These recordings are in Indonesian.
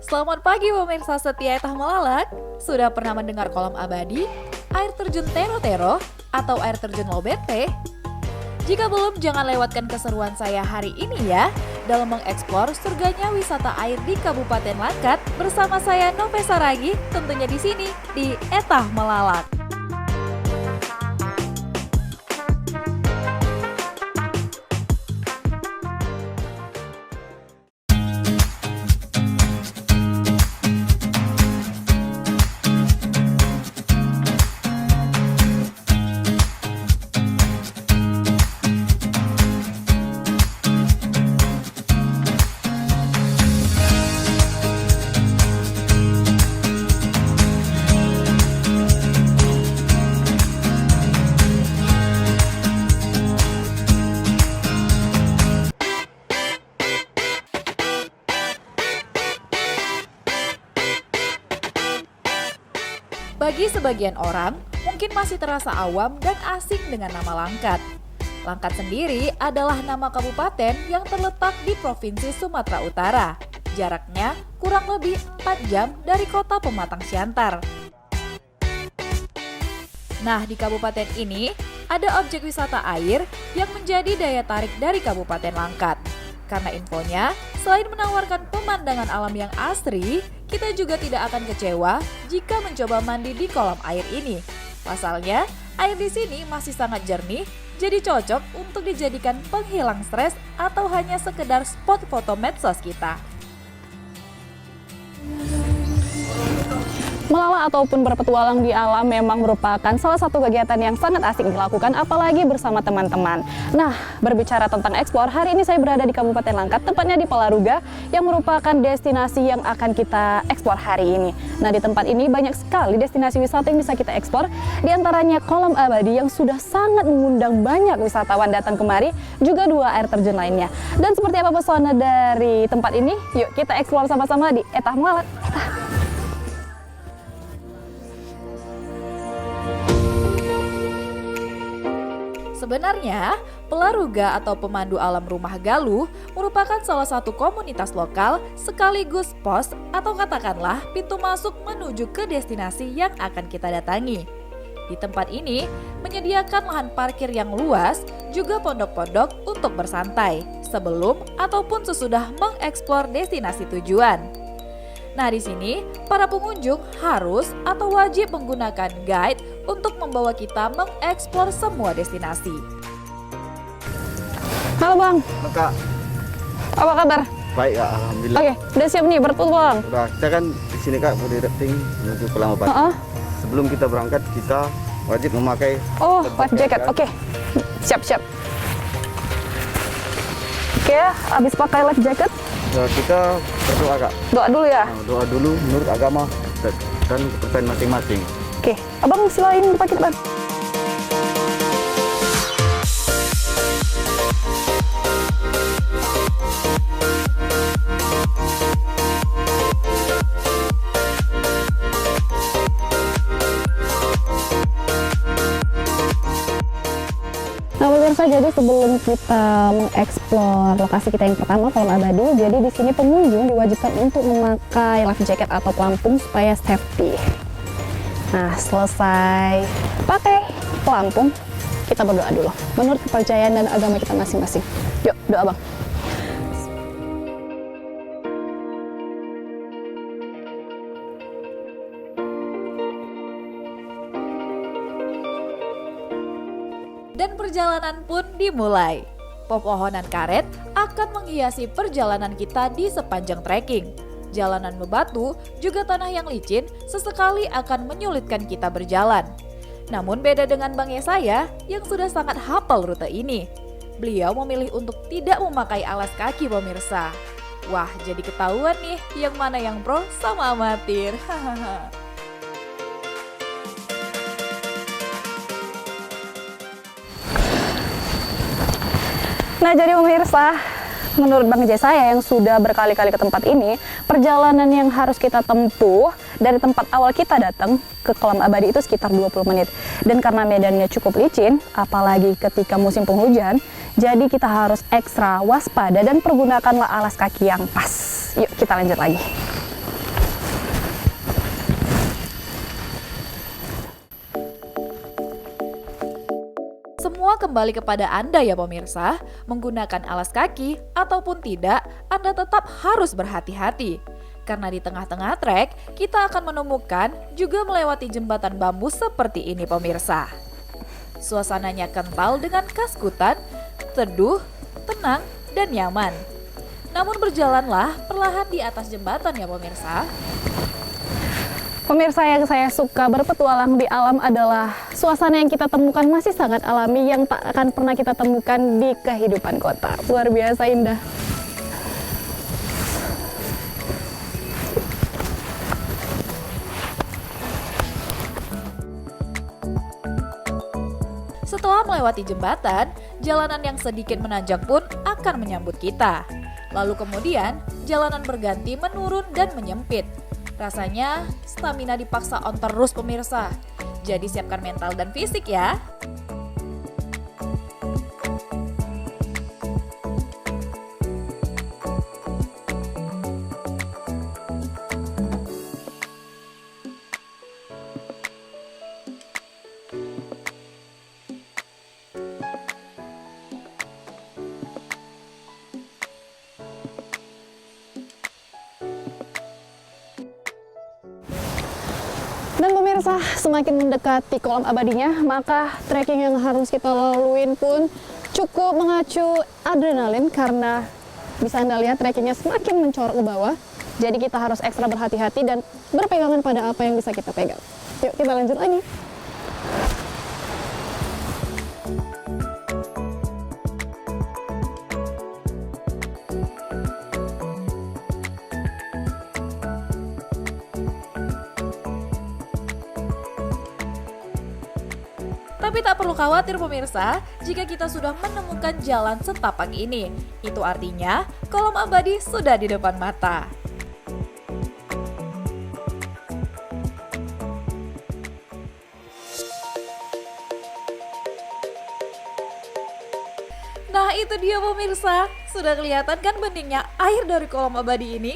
Selamat pagi pemirsa setia Etah Melalak. Sudah pernah mendengar kolam abadi, air terjun Tero-Tero, atau air terjun Lobete? Jika belum, jangan lewatkan keseruan saya hari ini ya, dalam mengeksplor surganya wisata air di Kabupaten Langkat bersama saya Novesa Ragi, tentunya di sini di Etah Melalak. Bagi sebagian orang, mungkin masih terasa awam dan asing dengan nama Langkat. Langkat sendiri adalah nama kabupaten yang terletak di Provinsi Sumatera Utara. Jaraknya kurang lebih 4 jam dari kota Pematang Siantar. Nah, di kabupaten ini ada objek wisata air yang menjadi daya tarik dari Kabupaten Langkat. Karena infonya, selain menawarkan pemandangan alam yang asri, kita juga tidak akan kecewa jika mencoba mandi di kolam air ini. Pasalnya, air di sini masih sangat jernih, jadi cocok untuk dijadikan penghilang stres atau hanya sekedar spot foto medsos kita. Melalak ataupun berpetualang di alam memang merupakan salah satu kegiatan yang sangat asik dilakukan, apalagi bersama teman-teman. Nah, berbicara tentang eksplor, hari ini saya berada di Kabupaten Langkat, tepatnya di Pelaruga, yang merupakan destinasi yang akan kita eksplor hari ini. Nah, di tempat ini banyak sekali destinasi wisata yang bisa kita eksplor, di antaranya kolam abadi yang sudah sangat mengundang banyak wisatawan datang kemari, juga 2 air terjun lainnya. Dan seperti apa pesona dari tempat ini? Yuk kita eksplor sama-sama di Etah Melalak. Sebenarnya, Pelaruga atau Pemandu Alam Rumah Galuh merupakan salah satu komunitas lokal sekaligus pos atau katakanlah pintu masuk menuju ke destinasi yang akan kita datangi. Di tempat ini menyediakan lahan parkir yang luas, juga pondok-pondok untuk bersantai sebelum ataupun sesudah mengeksplor destinasi tujuan. Nah, di sini para pengunjung harus atau wajib menggunakan guide untuk membawa kita mengeksplor semua destinasi. Halo Bang. Kak, Apa kabar? baik Kak, alhamdulillah. Oke, udah siap nih berpetualang. Udah, kita kan di sini Kak body rafting menuju Pulau Abadi. Sebelum kita berangkat, kita wajib memakai Life jacket. Oke. Siap-siap. Oke, habis pakai life jacket, Ya, kita berdoa Kak. doa dulu ya. Nah, doa dulu menurut agama dan kepercayaan masing-masing. Oke, Abang silain pakai Bang. Nah pemirsa, jadi sebelum kita mengeksplor lokasi kita yang pertama, kolam abadi, jadi di sini pengunjung diwajibkan untuk memakai life jacket atau pelampung supaya safety. Nah, selesai pakai pelampung, kita berdoa dulu menurut kepercayaan dan agama kita masing-masing. Yuk, doa Bang. Dan perjalanan pun dimulai. Pepohonan karet akan menghiasi perjalanan kita di sepanjang trekking. Jalanan bebatu, juga tanah yang licin, sesekali akan menyulitkan kita berjalan. Namun beda dengan Bang Yesaya yang sudah sangat hafal rute ini. Beliau memilih untuk tidak memakai alas kaki pemirsa. Wah, jadi ketahuan nih yang mana yang pro sama amatir. Hahaha. Nah, jadi pemirsa, menurut Bang Yesaya yang sudah berkali-kali ke tempat ini, perjalanan yang harus kita tempuh dari tempat awal kita datang ke kolam abadi itu sekitar 20 menit. Dan karena medannya cukup licin, apalagi ketika musim penghujan, jadi kita harus ekstra waspada dan pergunakanlah alas kaki yang pas. Yuk kita lanjut lagi. kembali kepada Anda ya pemirsa, menggunakan alas kaki ataupun tidak, Anda tetap harus berhati-hati. Karena di tengah-tengah trek, kita akan menemukan juga melewati jembatan bambu seperti ini pemirsa. Suasananya kental dengan kaskutan, teduh, tenang, dan nyaman. Namun berjalanlah perlahan di atas jembatan ya pemirsa. Pemirsa, yang saya suka berpetualang di alam adalah suasana yang kita temukan masih sangat alami yang tak akan pernah kita temukan di kehidupan kota. Luar biasa indah. Setelah melewati jembatan, jalanan yang sedikit menanjak pun akan menyambut kita. Lalu kemudian, jalanan berganti menurun dan menyempit. Rasanya stamina dipaksa on terus pemirsa. Jadi siapkan mental dan fisik ya. Dan pemirsa, semakin mendekati kolam abadinya, maka trekking yang harus kita laluin pun cukup mengacu adrenalin karena bisa Anda lihat trekkingnya semakin mencorok ke bawah. Jadi kita harus ekstra berhati-hati dan berpegangan pada apa yang bisa kita pegang. Yuk kita lanjut lagi. Tapi tak perlu khawatir pemirsa, jika kita sudah menemukan jalan setapak ini. Itu artinya kolam abadi sudah di depan mata. Nah itu dia pemirsa, sudah kelihatan kan beningnya air dari kolam abadi ini?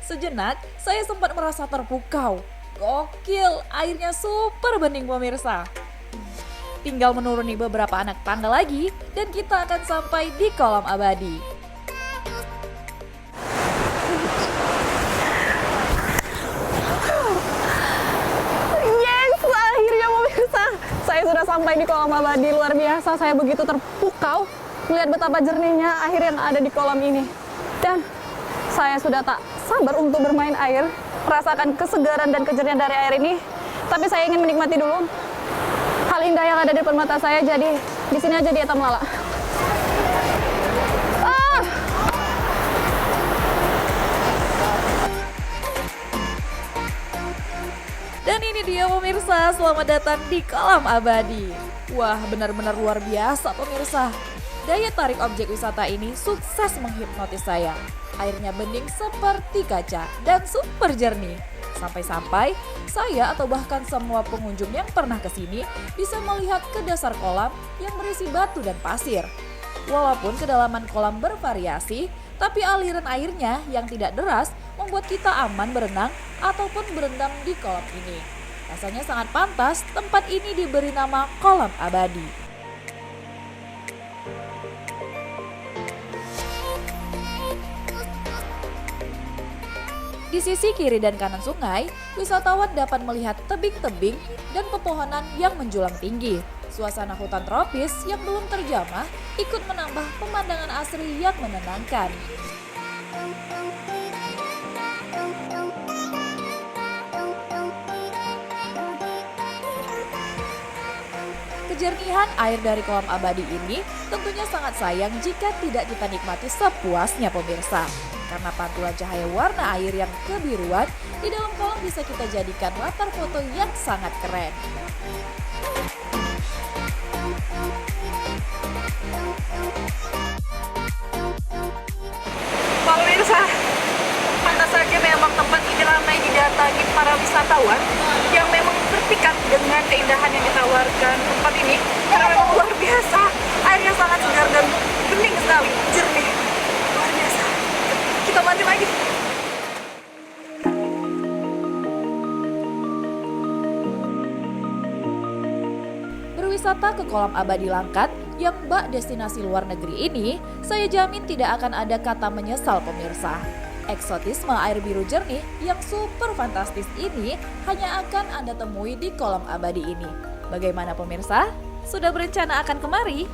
Sejenak saya sempat merasa terpukau. Gokil, airnya super bening pemirsa. Tinggal menuruni beberapa anak tangga lagi dan kita akan sampai di kolam abadi. Yes, akhirnya pemirsa, saya sudah sampai di kolam abadi. Luar biasa, saya begitu terpukau melihat betapa jernihnya air yang ada di kolam ini. Dan saya sudah tak sabar untuk bermain air, merasakan kesegaran dan kejernihan dari air ini. Tapi saya ingin menikmati dulu hal indah yang ada di depan mata saya, jadi di sini aja di Eta Melala. Dan ini dia pemirsa, selamat datang di kolam abadi. Wah, benar-benar luar biasa pemirsa. Daya tarik objek wisata ini sukses menghipnotis saya. Airnya bening seperti kaca dan super jernih. Sampai-sampai saya atau bahkan semua pengunjung yang pernah ke sini bisa melihat ke dasar kolam yang berisi batu dan pasir. Walaupun kedalaman kolam bervariasi, tapi aliran airnya yang tidak deras membuat kita aman berenang ataupun berendam di kolam ini. Rasanya sangat pantas tempat ini diberi nama kolam abadi. Di sisi kiri dan kanan sungai, wisatawan dapat melihat tebing-tebing dan pepohonan yang menjulang tinggi. Suasana hutan tropis yang belum terjamah ikut menambah pemandangan asri yang menenangkan. Kejernihan air dari kolam abadi ini tentunya sangat sayang jika tidak kita nikmati sepuasnya pemirsa. Karena pantulan cahaya warna air yang kebiruan di dalam kolam bisa kita jadikan latar foto yang sangat keren. Pemirsa, pantas saja memang tempat ini ramai didatangi para wisatawan yang memang terpikat dengan keindahan yang ditawarkan tempat ini. Karena memang luar biasa, airnya sangat segar dan bening sekali, jernih. Luar biasa. Kita mandi lagi. Berwisata ke kolam abadi Langkat yang bak destinasi luar negeri ini, saya jamin tidak akan ada kata menyesal pemirsa. Eksotisme air biru jernih yang super fantastis ini hanya akan Anda temui di kolam abadi ini. Bagaimana pemirsa? Sudah berencana akan kemari?